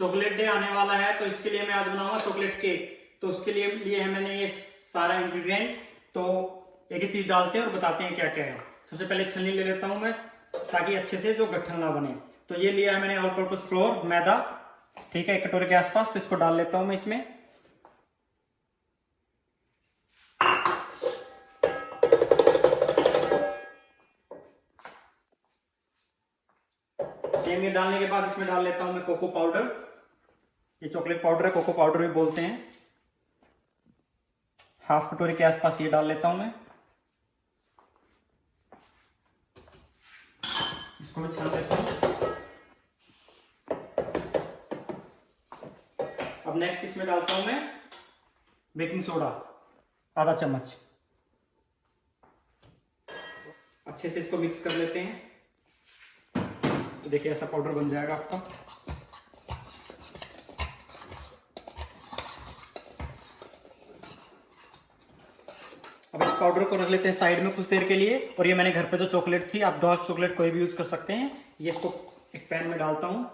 Chocolate day आने वाला है, तो इसके लिए मैं आज बनाऊंगा चॉकलेट केक। तो उसके लिए है मैंने ये सारा इंग्रेडिएंट। तो एक ही चीज डालते हैं और बताते हैं क्या क्या है। सबसे पहले छलनी ले लेता हूं मैं, ताकि अच्छे से जो गट्ठन ना बने। तो ये लिया है मैंने ऑल पर्पस फ्लोर, मैदा, ठीक है, 1 कटोरे के आसपास। तो इसको डाल लेता हूं मैं इसमें। सेम ये डालने के बाद इसमें डाल लेता हूं मैं कोको पाउडर। ये चॉकलेट पाउडर है, कोको पाउडर भी बोलते हैं। 1/2 कटोरे के आसपास ये डाल लेता हूं मैं। इसको मैं छान लेता हूं। अब नेक्स्ट इसमें डालता हूं मैं बेकिंग सोडा, आधा चम्मच। अच्छे से इसको मिक्स कर लेते हैं। तो देखिए ऐसा पाउडर बन जाएगा आपका। अब इस पाउडर को रख लेते हैं साइड में कुछ देर के लिए। और ये मैंने घर पे जो चॉकलेट थी, आप डार्क चॉकलेट कोई भी यूज कर सकते हैं। ये इसको एक पैन में डालता हूं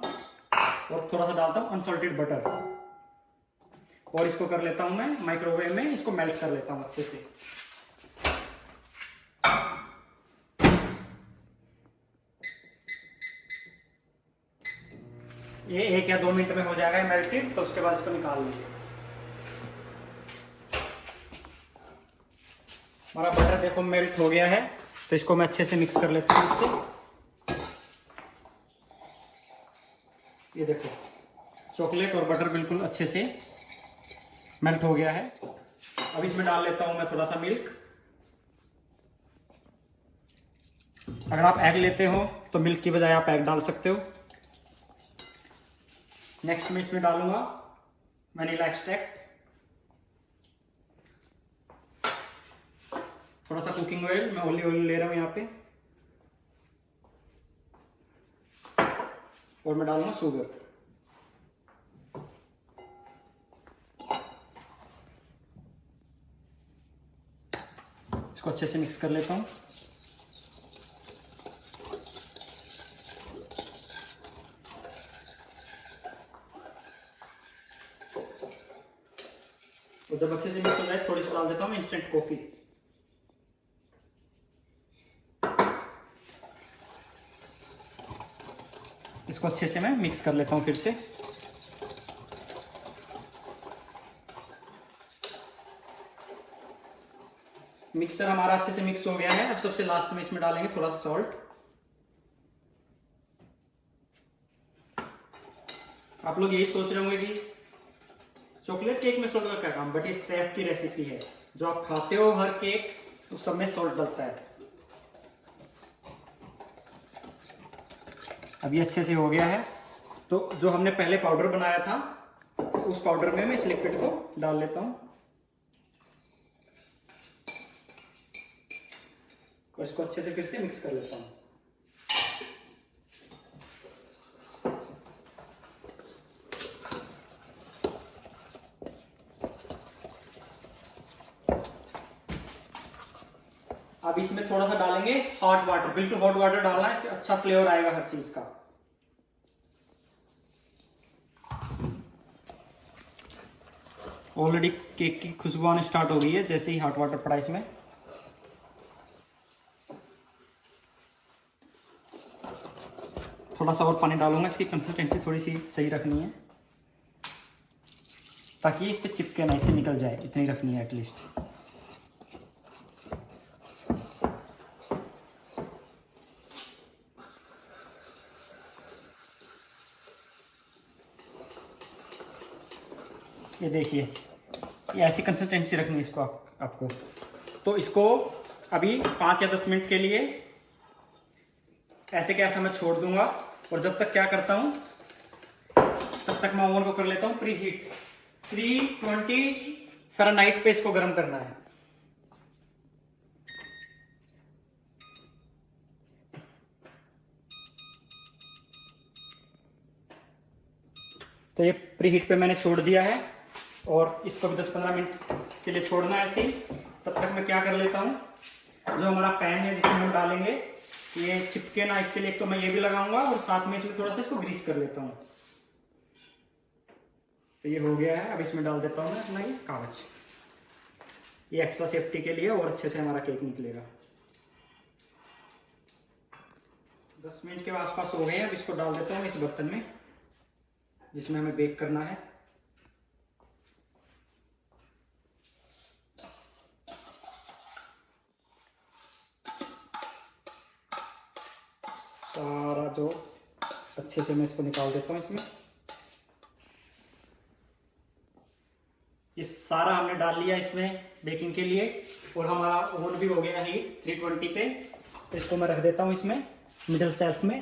और थोड़ा सा डालता हूं अनसॉल्टेड बटर, और इसको कर लेता हूं मैं माइक्रोवेव में। इसको मेल्ट कर लेता हूं अच्छे से। ये 1 या 2 मिनट में हो जाएगा मेल्टेड। तो उसके बाद इसको निकाल लेंगे। हमारा बटर देखो मेल्ट हो गया है। तो इसको मैं अच्छे से मिक्स कर लेता हूँ इससे। ये देखो चॉकलेट और बटर बिल्कुल अच्छे से मेल्ट हो गया है। अब इसमें डाल लेता हूं मैं थोड़ा सा मिल्क। अगर आप एग लेते हो तो मिल्क की बजाय आप एग डाल सकते हो। नेक्स्ट में इसमें डालूंगा वनीला एक्सट्रैक्ट, थोड़ा सा कुकिंग ऑयल, मैं ओलिव ऑयल ले रहा हूं यहाँ पे, और मैं डालूंगा शुगर। इसको अच्छे से मिक्स कर लेता हूं। और जब अच्छे से मिक्स हो जाए थोड़ी सी डाल देता हूं मैं इंस्टेंट कॉफी। इसको अच्छे से मैं मिक्स कर लेता हूं फिर से। मिक्सर हमारा अच्छे से मिक्स हो गया है। अब सबसे लास्ट में इसमें डालेंगे थोड़ा सा सॉल्ट। आप लोग यही सोच रहे होंगे कि चॉकलेट केक में सॉल्ट का क्या काम, बट ये शेफ की रेसिपी है। जो आप खाते हो हर केक, उस सब में सॉल्ट डलता है। अभी अच्छे से हो गया है। तो जो हमने पहले पाउडर बनाया था, तो उस पाउडर में मैं इस लिक्विड को डाल लेता हूं और इसको अच्छे से फिर से मिक्स कर लेता हूं। अब इसमें थोड़ा सा डालेंगे हॉट वाटर, बिल्कुल हॉट वाटर डालना है, इससे अच्छा फ्लेवर आएगा हर चीज का। ऑलरेडी केक की खुशबू आनी स्टार्ट हो गई है जैसे ही हॉट वाटर पड़ा इसमें। थोड़ा सा और पानी डालूंगा, इसकी कंसिस्टेंसी थोड़ी सी सही रखनी है, ताकि इस पे चिपके ना, इसे निकल जाए, इतनी रखनी है एटलीस्ट। ये देखिए, ये ऐसी कंसिस्टेंसी रखनी है इसको आपको। तो इसको अभी 5 या 10 मिनट के लिए ऐसे के ऐसा मैं छोड़ दूंगा। और जब तक क्या करता हूं, तब तक मैं ओवन को कर लेता हूं प्री हीट। 320 फ़ारेनहाइट पे इसको गर्म करना है। तो ये प्री हीट पे मैंने छोड़ दिया है और इसको भी 10-15 मिनट के लिए छोड़ना है ऐसे ही। तब तक मैं क्या कर लेता हूँ, जो हमारा पैन है जिसमें हम डालेंगे, ये चिपके ना इसके लिए एक तो मैं ये भी लगाऊंगा और साथ में इसमें थोड़ा सा इसको ग्रीस कर लेता हूँ। तो ये हो गया है। अब इसमें डाल देता हूँ मैं अपना ये कागज, ये एक्स्ट्रा सेफ्टी के लिए और अच्छे से हमारा केक निकलेगा। 10 मिनट के आसपास हो गए हैं। अब इसको डाल देता हूँ इस बर्तन में जिसमें हमें बेक करना है। सारा जो अच्छे से मैं इसको निकाल देता हूँ इसमें। ये सारा हमने डाल लिया इसमें बेकिंग के लिए और हमारा ओवन भी हो गया है 320 पे। तो इसको मैं रख देता हूँ इसमें मिडिल शेल्फ में।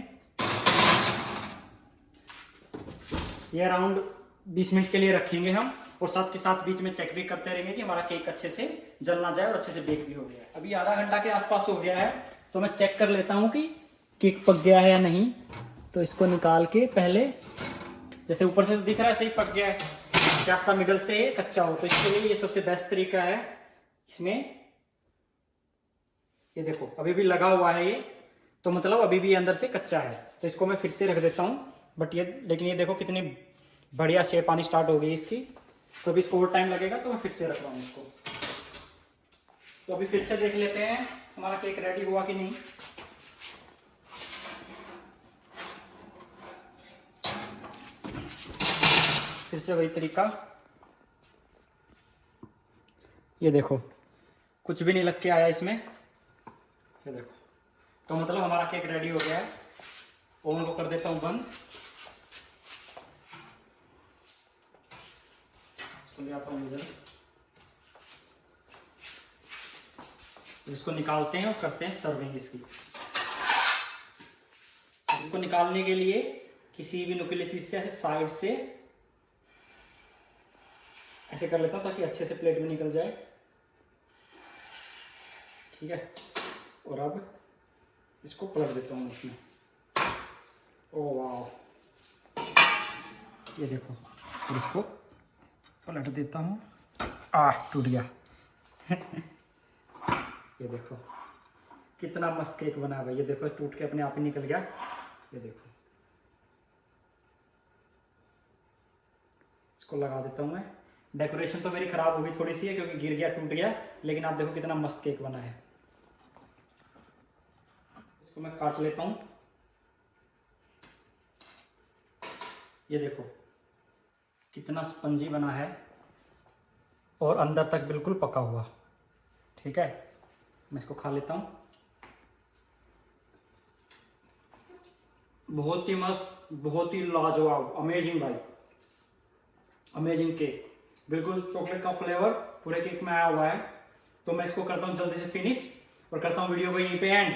ये अराउंड 20 मिनट के लिए रखेंगे हम और साथ के साथ बीच में चेक भी करते रहेंगे कि हमारा केक अच्छे से जल ना जाए और अच्छे से बेक भी हो गया है। अभी आधा घंटा के आसपास हो गया है तो मैं चेक कर लेता हूँ कि केक पक गया है या नहीं। तो इसको निकाल के पहले जैसे ऊपर से दिख रहा है सही पक गया है, क्या आपका मिडल से कच्चा हो, तो इसके लिए ये सबसे बेस्ट तरीका है। इसमें ये देखो अभी भी लगा हुआ है ये, तो मतलब अभी भी अंदर से कच्चा है। तो इसको मैं फिर से रख देता हूँ लेकिन ये देखो कितनी बढ़िया शेप आनी स्टार्ट हो गई इसकी। तो अभी इसको और टाइम लगेगा तो मैं फिर से रख रहा हूँ इसको। तो अभी फिर से देख लेते हैं हमारा केक रेडी हुआ कि नहीं। फिर से वही तरीका, ये देखो कुछ भी नहीं लग के आया इसमें, ये देखो। तो मतलब हमारा केक रेडी हो गया है। ओवन को कर देता हूँ बंद। इसको ले आता हूँ इधर, इसको निकालते हैं और करते हैं सर्विंग इसकी। इसको निकालने के लिए किसी भी नुकीली चीज से ऐसे साइड से ऐसे कर लेता हूँ ताकि अच्छे से प्लेट में निकल जाए। ठीक है, और अब इसको पलट देता हूँ इसमें। ओ वाह, ये देखो, फिर इसको पलट देता हूँ। टूट गया। ये देखो कितना मस्त केक बना है। ये देखो टूट के अपने आप ही निकल गया। ये देखो, इसको लगा देता हूँ मैं। डेकोरेशन तो मेरी खराब हो गई थोड़ी सी है क्योंकि गिर गया, टूट गया, लेकिन आप देखो कितना मस्त केक बना है। इसको मैं काट लेता हूँ। ये देखो कितना स्पंजी बना है और अंदर तक बिल्कुल पका हुआ। ठीक है, मैं इसको खा लेता हूँ। बहुत ही मस्त, बहुत ही लाजवाब, अमेजिंग भाई, अमेजिंग केक। बिल्कुल चॉकलेट का फ्लेवर पूरे केक में आया हुआ है। तो मैं इसको करता हूँ जल्दी से फिनिश और करता हूँ वीडियो को यहीं पे एंड।